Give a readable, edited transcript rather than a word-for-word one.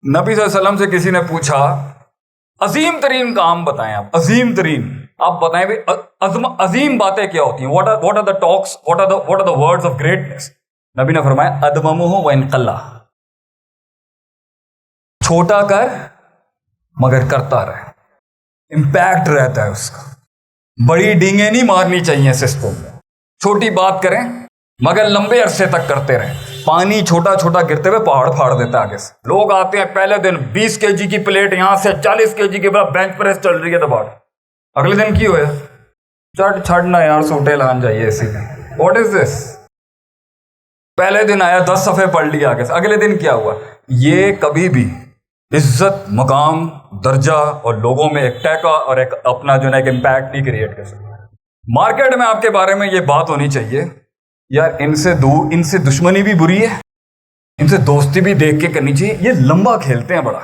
نبی صلی اللہ علیہ وسلم سے کسی نے پوچھا عظیم ترین کام بتائیں آپ، عظیم ترین، آپ بتائیں بھائی عظیم باتیں کیا ہوتی ہیں، what are the talks, what are the words of greatness؟ نبی نے فرمایا ادممہ وان قل، چھوٹا کر مگر کرتا رہے، امپیکٹ رہتا ہے اس کا، بڑی ڈینگیں نہیں مارنی چاہیے سسٹم میں، چھوٹی بات کریں مگر لمبے عرصے تک کرتے رہیں۔ پانی چھوٹا چھوٹا گرتے ہوئے پہاڑ پھاڑ دیتا ہے آگے سے، لوگ آتے ہیں پہلے دن 20 kg کی پلیٹ یہاں سے 40 kg کے بعد بینچ پریس چل رہی ہے دباڑ، اگلے دن کی ہوئے چٹ چھڑنا یار سوٹے لان جائیے اسی میں، واٹ از دس؟ پہلے دن آیا 10 صفحے پڑھ لیا آگے سے، اگلے دن کیا ہوا؟ یہ کبھی بھی عزت، مقام، درجہ اور لوگوں میں ایک ٹیکا اور ایک اپنا جو ہے ایک امپیکٹ نہیں کریٹ کر سکتا۔ مارکیٹ میں آپ کے بارے میں یہ بات ہونی چاہیے یار ان سے دشمنی بھی بری ہے، ان سے دوستی بھی دیکھ کے کرنی چاہیے، یہ لمبا کھیلتے ہیں بڑا۔